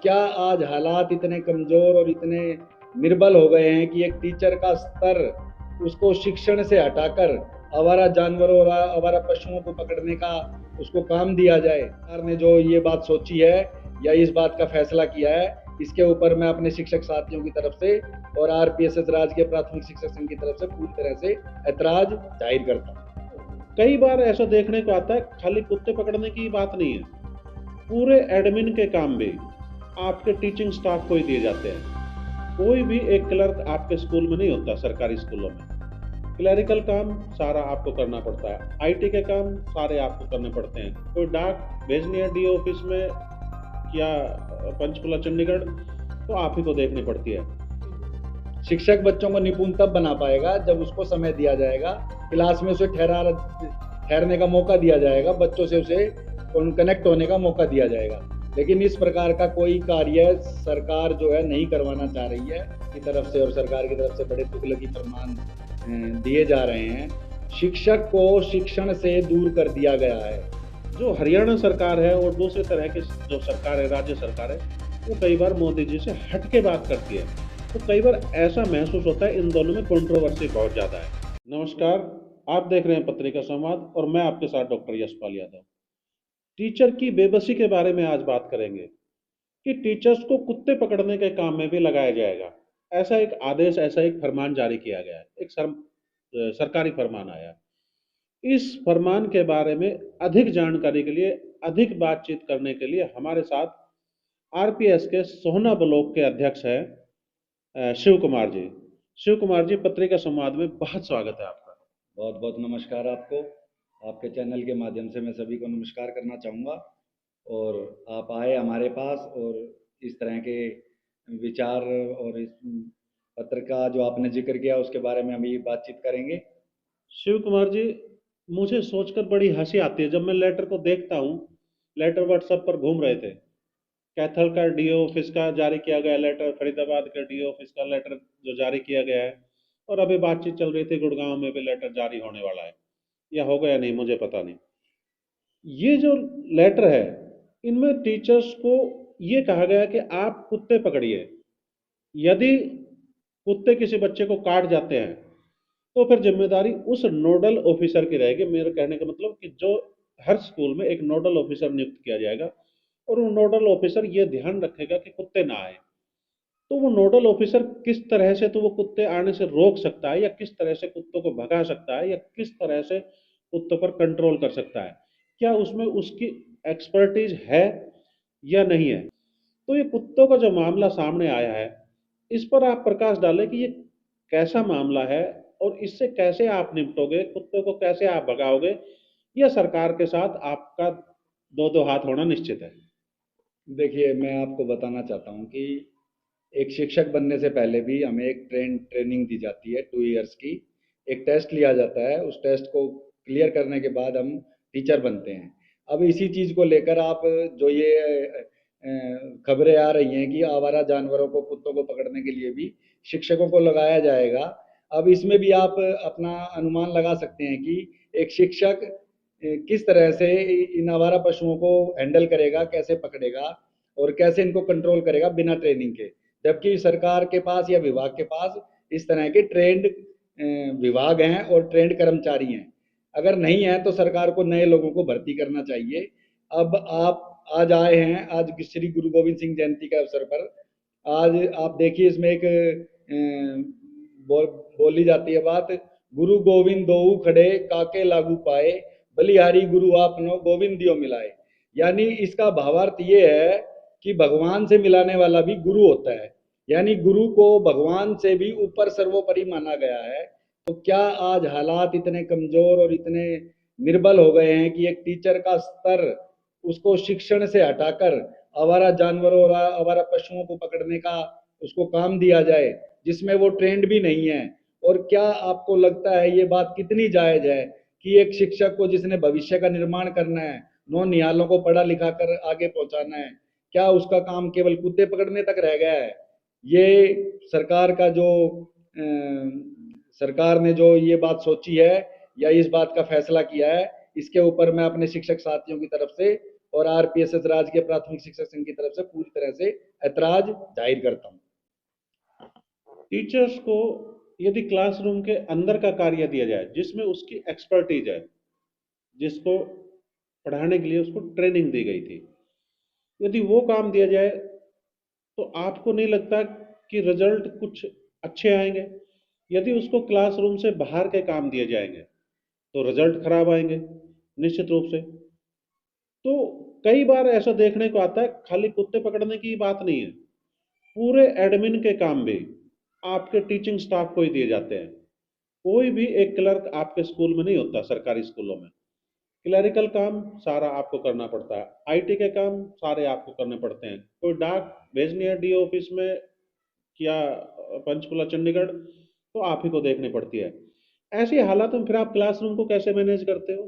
क्या आज हालात इतने कमजोर और इतने निर्बल हो गए हैं कि एक टीचर का स्तर उसको शिक्षण से हटाकर आवारा जानवरों और आवारा पशुओं को पकड़ने का उसको काम दिया जाए। सरकार ने जो ये बात सोची है या इस बात का फैसला किया है, इसके ऊपर मैं अपने शिक्षक साथियों की तरफ से और आरपीएसएस राजकीय प्राथमिक शिक्षक संघ की तरफ से पूरी तरह से ऐतराज जाहिर करता हूँ। कई बार ऐसा देखने को आता है, खाली कुत्ते पकड़ने की बात नहीं है, पूरे एडमिन के काम भी आपके टीचिंग स्टाफ को ही दिए जाते हैं। कोई भी एक क्लर्क आपके स्कूल में नहीं होता। सरकारी स्कूलों में क्लरिकल काम सारा आपको करना पड़ता है, आईटी के काम सारे आपको करने पड़ते हैं। कोई डाक भेजनी है डीओ ऑफिस में या पंचकुला चंडीगढ़, तो आप ही को देखनी पड़ती है। शिक्षक बच्चों को निपुण तब बना पाएगा जब उसको समय दिया जाएगा, क्लास में उसे ठहरने का मौका दिया जाएगा, बच्चों से उसे कनेक्ट होने का मौका दिया जाएगा। लेकिन इस प्रकार का कोई कार्य सरकार जो है नहीं करवाना चाह रही है की तरफ से, और सरकार की तरफ से बड़े तुगलकी फरमान दिए जा रहे हैं। शिक्षक को शिक्षण से दूर कर दिया गया है। जो हरियाणा सरकार है और दूसरे तरह की जो सरकार है, राज्य सरकार है, वो कई बार मोदी जी से हट के बात करती है, तो कई बार ऐसा महसूस होता है इन दोनों में कंट्रोवर्सी बहुत ज़्यादा है। नमस्कार, आप देख रहे हैं पत्रिका संवाद और मैं आपके साथ डॉक्टर यशपाल यादव। टीचर की बेबसी के बारे में आज बात करेंगे कि टीचर्स को कुत्ते पकड़ने के काम में भी लगाया जाएगा। ऐसा एक आदेश, ऐसा एक फरमान जारी किया गया है, एक सरकारी फरमान आया। इस फरमान के बारे में अधिक जानकारी के लिए, अधिक बातचीत करने के लिए हमारे साथ आरपीएस के सोहना ब्लॉक के अध्यक्ष हैं शिव कुमार जी। शिव कुमार जी, पत्रिका संवाद में बहुत स्वागत है आपका। बहुत बहुत नमस्कार आपको। आपके चैनल के माध्यम से मैं सभी को नमस्कार करना चाहूँगा, और आप आए हमारे पास और इस तरह के विचार और इस पत्र का जो आपने जिक्र किया उसके बारे में हम ये बातचीत करेंगे। शिव कुमार जी, मुझे सोचकर बड़ी हंसी आती है जब मैं लेटर को देखता हूँ। लेटर व्हाट्सएप पर घूम रहे थे, कैथल का डीओ ऑफिस का जारी किया गया लेटर, फरीदाबाद के डीओ ऑफिस का लेटर जो जारी किया गया है, और अभी बातचीत चल रही थी गुड़गांव में भी लेटर जारी होने वाला है, या हो गया नहीं मुझे पता नहीं। ये जो लेटर है, इनमें टीचर्स को ये कहा गया कि आप कुत्ते पकड़िए। यदि कुत्ते किसी बच्चे को काट जाते हैं तो फिर जिम्मेदारी उस नोडल ऑफिसर की रहेगी। मेरे कहने का मतलब कि जो हर स्कूल में एक नोडल ऑफिसर नियुक्त किया जाएगा और वो नोडल ऑफिसर ये ध्यान रखेगा कि कुत्ते ना आए। तो वो नोडल ऑफिसर किस तरह से तो वो कुत्ते आने से रोक सकता है, या किस तरह से कुत्तों को भगा सकता है, या किस तरह से कुत्तों पर कंट्रोल कर सकता है, क्या उसमें उसकी एक्सपर्टीज है या नहीं है। तो ये कुत्तों का जो मामला सामने आया है, इस पर आप प्रकाश डालें कि ये कैसा मामला है और इससे कैसे आप निपटोगे, कुत्तों को कैसे आप भगाओगे, या सरकार के साथ आपका दो दो हाथ होना निश्चित है। देखिए, मैं आपको बताना चाहता हूँ कि एक शिक्षक बनने से पहले भी हमें एक ट्रेनिंग दी जाती है 2 इयर्स की। एक टेस्ट लिया जाता है, उस टेस्ट को क्लियर करने के बाद हम टीचर बनते हैं। अब इसी चीज़ को लेकर आप जो ये खबरें आ रही हैं कि आवारा जानवरों को, कुत्तों को पकड़ने के लिए भी शिक्षकों को लगाया जाएगा। अब इसमें भी आप अपना अनुमान लगा सकते हैं कि एक शिक्षक किस तरह से इन आवारा पशुओं को हैंडल करेगा, कैसे पकड़ेगा और कैसे इनको कंट्रोल करेगा बिना ट्रेनिंग के। जबकि सरकार के पास या विभाग के पास इस तरह के ट्रेंड विभाग हैं और ट्रेंड कर्मचारी हैं। अगर नहीं है तो सरकार को नए लोगों को भर्ती करना चाहिए। अब आप आज आए हैं, आज श्री गुरु गोविंद सिंह जयंती के अवसर पर, आज आप देखिए इसमें एक बोली जाती है बात, गुरु गोविंद दोऊ खड़े काके लागू पाए, बलिहारी गुरु आपनो गोविंद दियो मिलाए। यानी इसका भावार्थ ये है कि भगवान से मिलाने वाला भी गुरु होता है, यानी गुरु को भगवान से भी ऊपर सर्वोपरि माना गया है। तो क्या आज हालात इतने कमजोर और इतने निर्बल हो गए हैं कि एक टीचर का स्तर उसको शिक्षण से हटाकर आवारा जानवरों और आवारा पशुओं को पकड़ने का उसको काम दिया जाए, जिसमें वो ट्रेंड भी नहीं है। और क्या आपको लगता है ये बात कितनी जायज है कि एक शिक्षक को जिसने भविष्य का निर्माण करना है, नौ निहालों को पढ़ा लिखा कर आगे पहुंचाना है, क्या उसका काम केवल कुत्ते पकड़ने तक रह गया है। ये सरकार का जो सरकार ने जो ये बात सोची है या इस बात का फैसला किया है, इसके ऊपर मैं अपने शिक्षक साथियों की तरफ से और आरपीएसएस राज्य प्राथमिक शिक्षक संघ की तरफ से पूरी तरह से ऐतराज जाहिर करता हूँ। टीचर्स को यदि क्लासरूम के अंदर का कार्य दिया जाए जिसमें उसकी एक्सपर्टीज है, जिसको पढ़ाने के लिए उसको ट्रेनिंग दी गई थी, यदि वो काम दिया जाए तो आपको नहीं लगता कि रिजल्ट कुछ अच्छे आएंगे? यदि उसको क्लासरूम से बाहर के काम दिए जाएंगे तो रिजल्ट खराब आएंगे निश्चित रूप से। तो कई बार ऐसा देखने को आता है, खाली कुत्ते पकड़ने की बात नहीं है, पूरे एडमिन के काम भी आपके टीचिंग स्टाफ को ही दिए जाते हैं। कोई भी एक क्लर्क आपके स्कूल में नहीं होता। सरकारी स्कूलों में क्लरिकल काम सारा आपको करना पड़ता है, आईटी के काम सारे आपको करने पड़ते हैं। कोई डाक भेजनी है डीओ ऑफिस में या पंचकुला चंडीगढ़ तो आप ही को देखनी पड़ती है। ऐसी हालात में फिर आप क्लासरूम को कैसे मैनेज करते हो?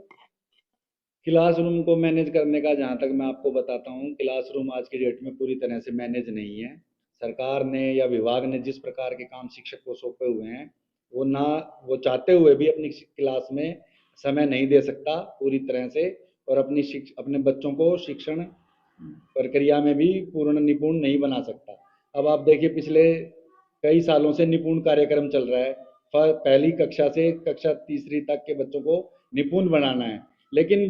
क्लासरूम को मैनेज करने का जहाँ तक मैं आपको बताता हूँ, क्लासरूम आज की डेट में पूरी तरह से मैनेज नहीं है। सरकार ने या विभाग ने जिस प्रकार के काम शिक्षक को सौंपे हुए हैं, वो ना वो चाहते हुए भी अपनी क्लास में समय नहीं दे सकता पूरी तरह से, और अपने बच्चों को शिक्षण प्रक्रिया में भी पूर्ण निपुण नहीं बना सकता। अब आप देखिए, पिछले कई सालों से निपुण कार्यक्रम चल रहा है। पहली कक्षा से कक्षा तीसरी तक के बच्चों को निपुण बनाना है, लेकिन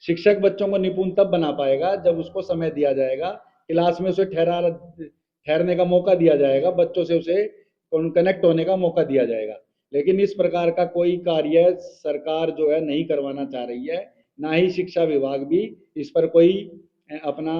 शिक्षक बच्चों को निपुण तब बना पाएगा जब उसको समय दिया जाएगा, क्लास में उसे ठहरने का मौका दिया जाएगा, बच्चों से उसे कनेक्ट होने का मौका दिया जाएगा। लेकिन इस प्रकार का कोई कार्य सरकार जो है नहीं करवाना चाह रही है, ना ही शिक्षा विभाग भी इस पर कोई अपना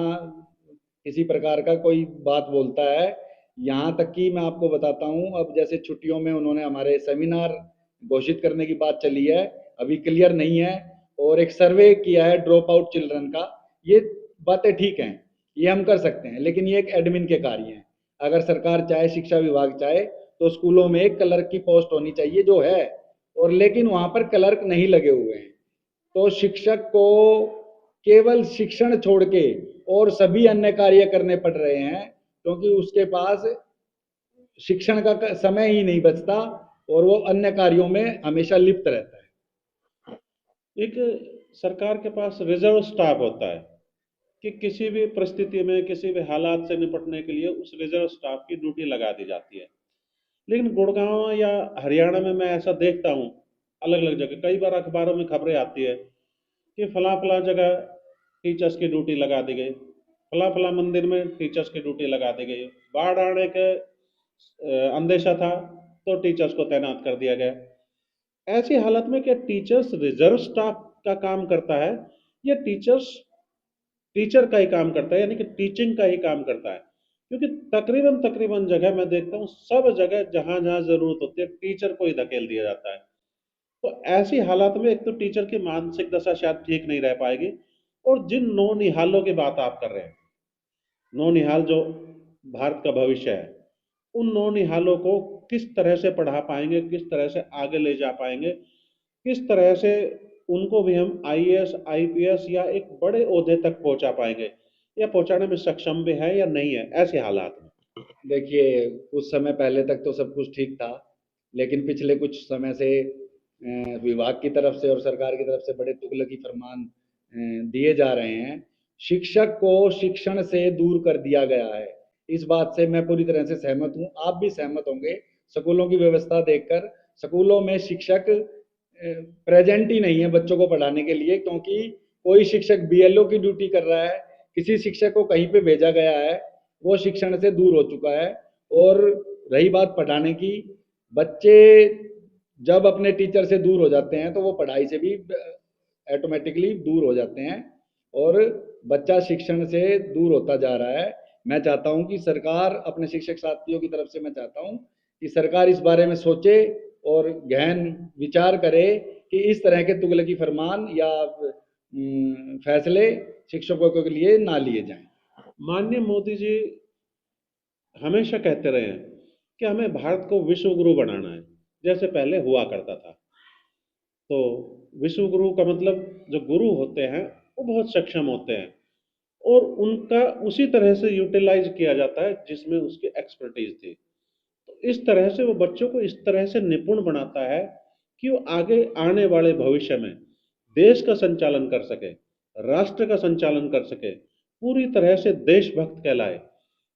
किसी प्रकार का कोई बात बोलता है। यहाँ तक कि मैं आपको बताता हूँ, अब जैसे छुट्टियों में उन्होंने हमारे सेमिनार घोषित करने की बात चली है, अभी क्लियर नहीं है, और एक सर्वे किया है ड्रॉप आउट चिल्ड्रन का। ये बातें ठीक हैं, ये हम कर सकते हैं, लेकिन ये एक एडमिन के कार्य हैं। अगर सरकार चाहे, शिक्षा विभाग चाहे, तो स्कूलों में एक क्लर्क की पोस्ट होनी चाहिए, जो है, और लेकिन वहां पर क्लर्क नहीं लगे हुए हैं। तो शिक्षक को केवल शिक्षण छोड़ के और सभी अन्य कार्य करने पड़ रहे हैं, क्योंकि उसके पास शिक्षण का समय ही नहीं बचता और वो अन्य कार्यों में हमेशा लिप्त रहता है। एक सरकार के पास रिजर्व स्टाफ होता है कि किसी भी परिस्थिति में किसी भी हालात से निपटने के लिए उस रिजर्व स्टाफ की ड्यूटी लगा दी जाती है। लेकिन गुड़गांव या हरियाणा में मैं ऐसा देखता हूँ, अलग अलग जगह कई बार अखबारों में खबरें आती है कि फला फला जगह टीचर्स की ड्यूटी लगा दी गई, फला फला मंदिर में टीचर्स की ड्यूटी लगा दी गई, बाढ़ आने के अंदेशा था तो टीचर्स को तैनात कर दिया गया। ऐसी हालत में क्या टीचर्स रिजर्व स्टाफ का काम करता है या टीचर्स टीचर का ही काम करता है, यानी कि टीचिंग का ही काम करता है? क्योंकि तकरीबन तकरीबन जगह मैं देखता हूँ, सब जगह जहां जहां जरूरत होती है टीचर को ही धकेल दिया जाता है। तो ऐसी हालात में एक तो टीचर की मानसिक दशा शायद ठीक नहीं रह पाएगी, और जिन नौनिहालों की बात आप कर रहे हैं, नौनिहाल जो भारत का भविष्य है, उन नौनिहालों को किस तरह से पढ़ा पाएंगे, किस तरह से आगे ले जा पाएंगे, किस तरह से उनको भी हम आईएएस आईपीएस या एक बड़े ओहदे तक पहुंचा पाएंगे, या पहुंचाने में सक्षम भी है या नहीं है ऐसे हालात में? देखिए, कुछ समय पहले तक तो सब कुछ ठीक था, लेकिन पिछले कुछ समय से विभाग की तरफ से और सरकार की तरफ से बड़े तुगलकी फरमान दिए जा रहे हैं। शिक्षक को शिक्षण से दूर कर दिया गया है, इस बात से मैं पूरी तरह से सहमत हूँ, आप भी सहमत होंगे। स्कूलों की व्यवस्था देखकर स्कूलों में शिक्षक प्रेजेंट ही नहीं है बच्चों को पढ़ाने के लिए, क्योंकि कोई शिक्षक बीएलओ की ड्यूटी कर रहा है, किसी शिक्षक को कहीं पे भेजा गया है, वो शिक्षण से दूर हो चुका है। और रही बात पढ़ाने की, बच्चे जब अपने टीचर से दूर हो जाते हैं तो वो पढ़ाई से भी ऑटोमेटिकली दूर हो जाते हैं, और बच्चा शिक्षण से दूर होता जा रहा है। मैं चाहता हूं कि सरकार अपने शिक्षक साथियों की तरफ से मैं चाहता हूं कि सरकार इस बारे में सोचे और गहन विचार करे कि इस तरह के तुगलकी फरमान या फैसले शिक्षकों के लिए ना लिए जाएं। माननीय मोदी जी हमेशा कहते रहे हैं कि हमें भारत को विश्व गुरु बनाना है, जैसे पहले हुआ करता था। तो विश्व गुरु का मतलब जो गुरु होते हैं वो बहुत सक्षम होते हैं, और उनका उसी तरह से यूटिलाइज किया जाता है जिसमें उसकी एक्सपर्टीज थी। तो इस तरह से वो बच्चों को इस तरह से निपुण बनाता है कि वो आगे आने वाले भविष्य में देश का संचालन कर सके, राष्ट्र का संचालन कर सके, पूरी तरह से देशभक्त कहलाए।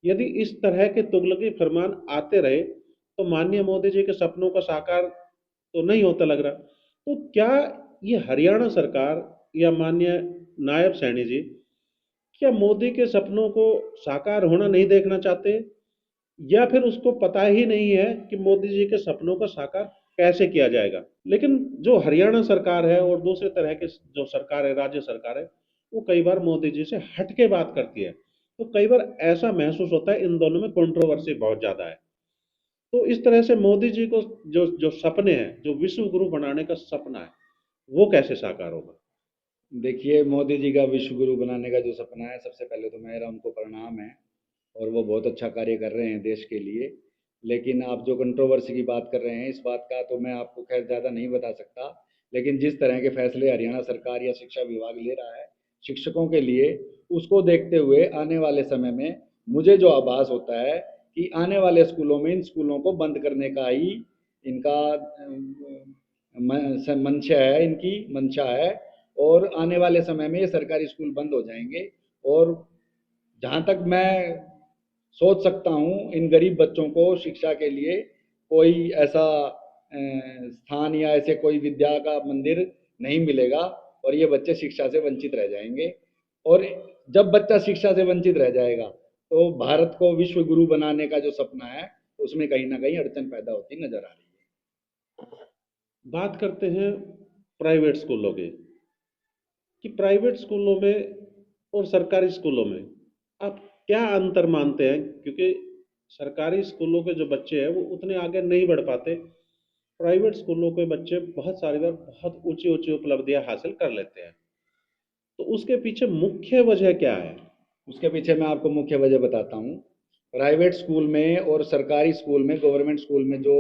यदि इस तरह के तुगलकी फरमान आते रहे तो माननीय मोदी जी के सपनों का साकार तो नहीं होता लग रहा। तो क्या ये हरियाणा सरकार या माननीय नायब सैनी जी, क्या मोदी के सपनों को साकार होना नहीं देखना चाहते, या फिर उसको पता ही नहीं है कि मोदी जी के सपनों का साकार कैसे किया जाएगा? लेकिन जो हरियाणा सरकार है और दूसरे तरह के जो सरकार है, राज्य सरकार है, वो कई बार मोदी जी से हट के बात करती है। तो कई बार ऐसा महसूस होता है इन दोनों में कंट्रोवर्सी बहुत ज्यादा है। तो इस तरह से मोदी जी को जो जो सपने हैं, जो विश्व गुरु बनाने का सपना है, वो कैसे साकार होगा? देखिए, मोदी जी का विश्व गुरु बनाने का जो सपना है, सबसे पहले तो मेरा उनको प्रणाम है और वो बहुत अच्छा कार्य कर रहे हैं देश के लिए। लेकिन आप जो कंट्रोवर्सी की बात कर रहे हैं, इस बात का तो मैं आपको खैर ज़्यादा नहीं बता सकता। लेकिन जिस तरह के फैसले हरियाणा सरकार या शिक्षा विभाग ले रहा है शिक्षकों के लिए, उसको देखते हुए आने वाले समय में मुझे जो आभास होता है कि आने वाले स्कूलों में इन स्कूलों को बंद करने का ही इनका मंशा है, इनकी मंशा है। और आने वाले समय में ये सरकारी स्कूल बंद हो जाएंगे। और जहाँ तक मैं सोच सकता हूँ, इन गरीब बच्चों को शिक्षा के लिए कोई ऐसा स्थान या ऐसे कोई विद्या का मंदिर नहीं मिलेगा और ये बच्चे शिक्षा से वंचित रह जाएंगे। और जब बच्चा शिक्षा से वंचित रह जाएगा तो भारत को विश्व गुरु बनाने का जो सपना है उसमें कहीं ना कहीं अड़चन पैदा होती नजर आ रही है। बात करते हैं प्राइवेट स्कूलों की, कि प्राइवेट स्कूलों में और सरकारी स्कूलों में आप क्या अंतर मानते हैं? क्योंकि सरकारी स्कूलों के जो बच्चे हैं वो उतने आगे नहीं बढ़ पाते, प्राइवेट स्कूलों के बच्चे बहुत सारी बार बहुत ऊंची ऊंची उपलब्धियां हासिल कर लेते हैं। तो उसके पीछे मुख्य वजह क्या है? उसके पीछे मैं आपको मुख्य वजह बताता हूँ। प्राइवेट स्कूल में और सरकारी स्कूल में, गवर्नमेंट स्कूल में जो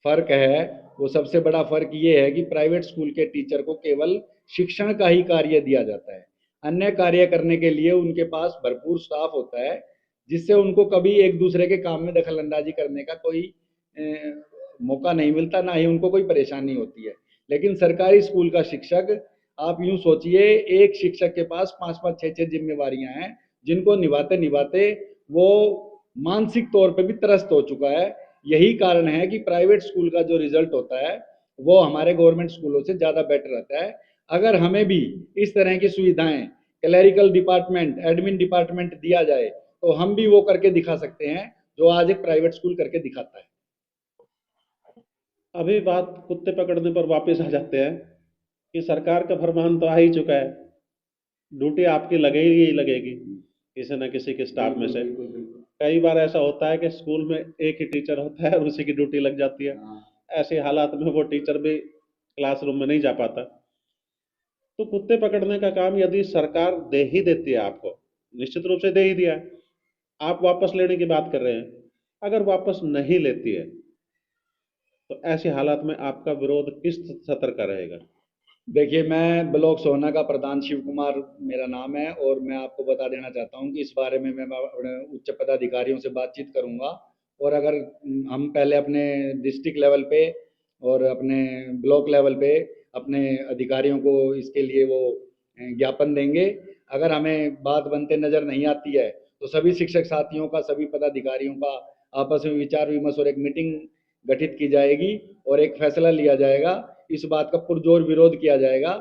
फ़र्क है, वो सबसे बड़ा फ़र्क ये है कि प्राइवेट स्कूल के टीचर को केवल शिक्षण का ही कार्य दिया जाता है। अन्य कार्य करने के लिए उनके पास भरपूर स्टाफ होता है, जिससे उनको कभी एक दूसरे के काम में दखल अंदाजी करने का कोई मौका नहीं मिलता, ना ही उनको कोई परेशानी होती है। लेकिन सरकारी स्कूल का शिक्षक, आप यूँ सोचिए, एक शिक्षक के पास 5-5, 6-6 ज़िम्मेवारियाँ हैं, जिनको निभाते-निभाते वो मानसिक तौर पे भी त्रस्त हो चुका है। यही कारण है कि प्राइवेट स्कूल का जो रिज़ल्ट होता है, वो हमारे गवर्नमेंट स्कूलों से ज़्यादा बेटर रहता है। अगर हमें भी इस तरह की सुविधाएँ, क्लेरिकल डिपार्टमेंट, एडमिन डिपार्टमेंट दिया जाए, तो हम भी वो करके दिखा सकते हैं, जो आज एक प्राइवेट स्कूल करके दिखाता है। अभी बात कुत्ते पकड़ने पर वापस आ जाते हैं कि सरकार का फरमान तो आ ही चुका है, ड्यूटी आपकी लगेगी ही लगेगी किसी न किसी के स्टाफ में से। कई बार ऐसा होता है कि स्कूल में एक ही टीचर होता है और उसी की ड्यूटी लग जाती है। ऐसे हालात में वो टीचर भी क्लासरूम में नहीं जा पाता। तो कुत्ते पकड़ने का काम यदि सरकार दे ही देती है आपको, निश्चित रूप से दे ही दिया है, आप वापस लेने की बात कर रहे हैं, अगर वापस नहीं लेती है तो ऐसे हालात में आपका विरोध किस सतर का रहेगा? देखिए, मैं ब्लॉक सोहना का प्रधान शिव कुमार मेरा नाम है और मैं आपको बता देना चाहता हूँ कि इस बारे में मैं अपने उच्च पदाधिकारियों से बातचीत करूँगा। और अगर हम पहले अपने डिस्ट्रिक्ट लेवल पे और अपने ब्लॉक लेवल पे अपने अधिकारियों को इसके लिए वो ज्ञापन देंगे। अगर हमें बात बनते नज़र नहीं आती है तो सभी शिक्षक साथियों का, सभी पदाधिकारियों का आपस में विचार विमर्श और एक मीटिंग गठित की जाएगी और एक फैसला लिया जाएगा। इस बात का पुरजोर विरोध किया जाएगा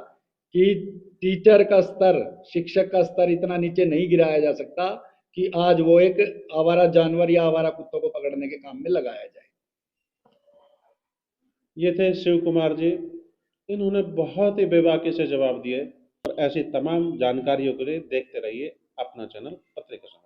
कि टीचर का स्तर, शिक्षक का स्तर इतना नीचे नहीं गिराया जा सकता कि आज वो एक आवारा जानवर या आवारा कुत्तों को पकड़ने के काम में लगाया जाए। ये थे शिव कुमार जी, इन्होंने बहुत ही बेबाकी से जवाब दिए। और ऐसी तमाम जानकारियों के लिए देखते रहिए अपना चैनल पत्रिका समाचार।